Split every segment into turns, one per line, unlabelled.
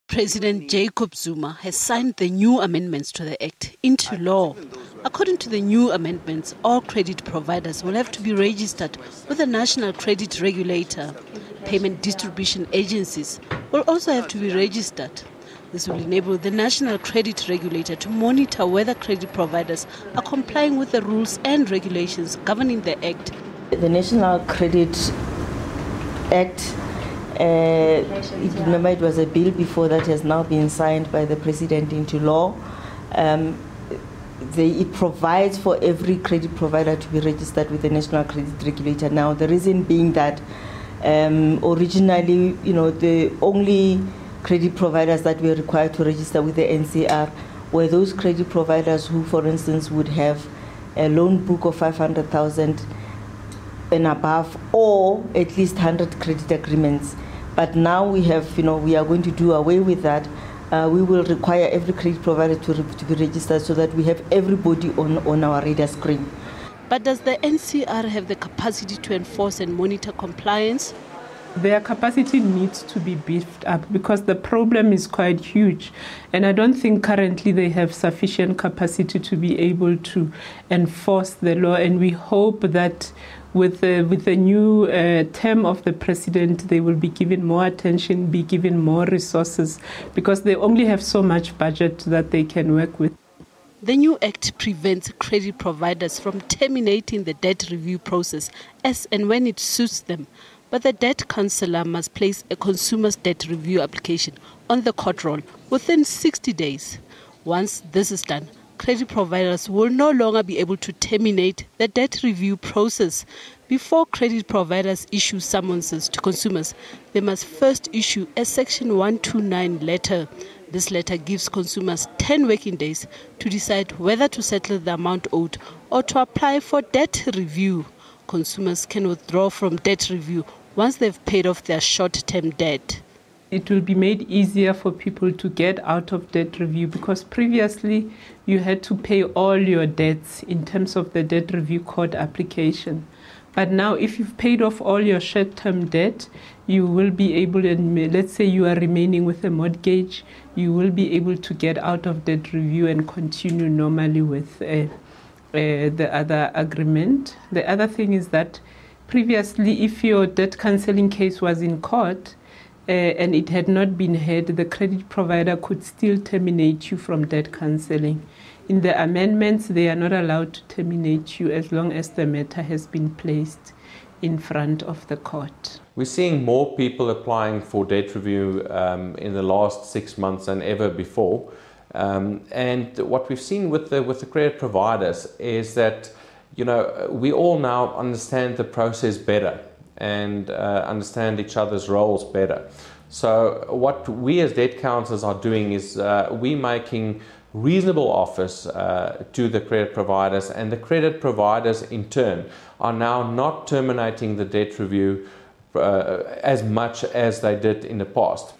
President Jacob Zuma has signed the new amendments to the Act into law. According to the new amendments, all credit providers will have to be registered with the National Credit Regulator. Payment distribution agencies will also have to be registered. This will enable the National Credit Regulator to monitor whether credit providers are complying with the rules and regulations governing the Act.
The National Credit Act, remember it was a bill before that has now been signed by the President into law. It provides for every credit provider to be registered with the National Credit Regulator. Now, the reason being that originally, the only credit providers that were required to register with the NCR were those credit providers who, for instance, would have a loan book of 500,000 and above, or at least 100 credit agreements. But now we have, we are going to do away with that. We will require every credit provider to be registered so that we have everybody on our radar screen.
But does the NCR have the capacity to enforce and monitor compliance?
Their capacity needs to be beefed up because the problem is quite huge. And I don't think currently they have sufficient capacity to be able to enforce the law. And we hope that with the new term of the president, they will be given more attention, be given more resources, because they only have so much budget that they can work with.
The new act prevents credit providers from terminating the debt review process as and when it suits them. But the debt counsellor must place a consumer's debt review application on the court roll within 60 days. Once this is done, credit providers will no longer be able to terminate the debt review process. Before credit providers issue summonses to consumers, they must first issue a Section 129 letter. This letter gives consumers 10 working days to decide whether to settle the amount owed or to apply for debt review. Consumers can withdraw from debt review once they've paid off their short-term debt.
It will be made easier for people to get out of debt review because previously you had to pay all your debts in terms of the debt review court application. But now if you've paid off all your short-term debt, you will be able to, let's say you are remaining with a mortgage, you will be able to get out of debt review and continue normally with the other agreement. The other thing is that previously, if your debt cancelling case was in court and it had not been heard, the credit provider could still terminate you from debt cancelling. In the amendments, they are not allowed to terminate you as long as the matter has been placed in front of the court.
We're seeing more people applying for debt review in the last 6 months than ever before. And what we've seen with the credit providers is that, we all now understand the process better and understand each other's roles better. So what we as debt counsellors are doing is we're making reasonable offers to the credit providers, and the credit providers in turn are now not terminating the debt review as much as they did in the past.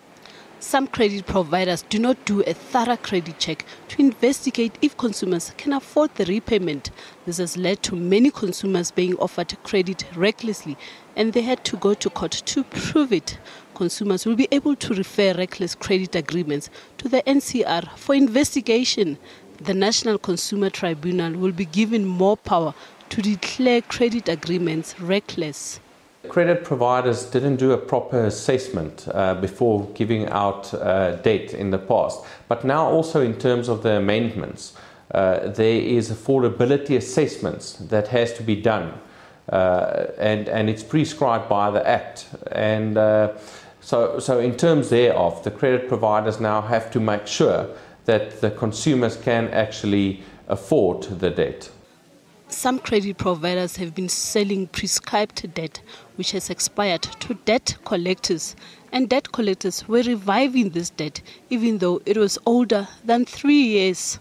Some credit providers do not do a thorough credit check to investigate if consumers can afford the repayment. This has led to many consumers being offered credit recklessly, and they had to go to court to prove it. Consumers will be able to refer reckless credit agreements to the NCR for investigation. The National Consumer Tribunal will be given more power to declare credit agreements reckless.
Credit providers didn't do a proper assessment before giving out debt in the past. But now also in terms of the amendments, there is affordability assessments that has to be done. And it's prescribed by the Act. And so in terms thereof, the credit providers now have to make sure that the consumers can actually afford the debt.
Some credit providers have been selling prescribed debt, which has expired, to debt collectors. And debt collectors were reviving this debt, even though it was older than 3 years.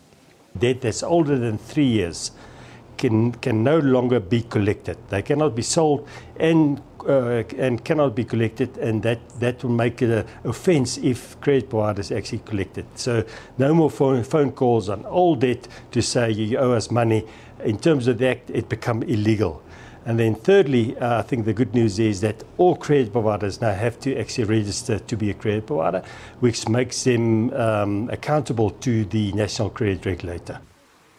Debt that's older than 3 years can no longer be collected. They cannot be sold and cannot be collected, and that will make it an offence if credit providers actually collect it. So no more phone calls on old debt to say you owe us money. In terms of that, it become illegal. And then thirdly, I think the good news is that all credit providers now have to actually register to be a credit provider, which makes them accountable to the National Credit Regulator.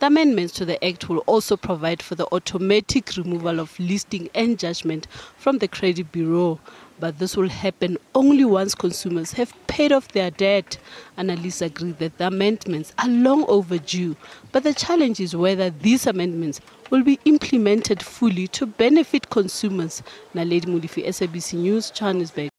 The amendments to the Act will also provide for the automatic removal of listing and judgment from the credit bureau. But this will happen only once consumers have paid off their debt. Analysts agree that the amendments are long overdue, but the challenge is whether these amendments will be implemented fully to benefit consumers. Naledi Mulifi, SABC News, Johannesburg.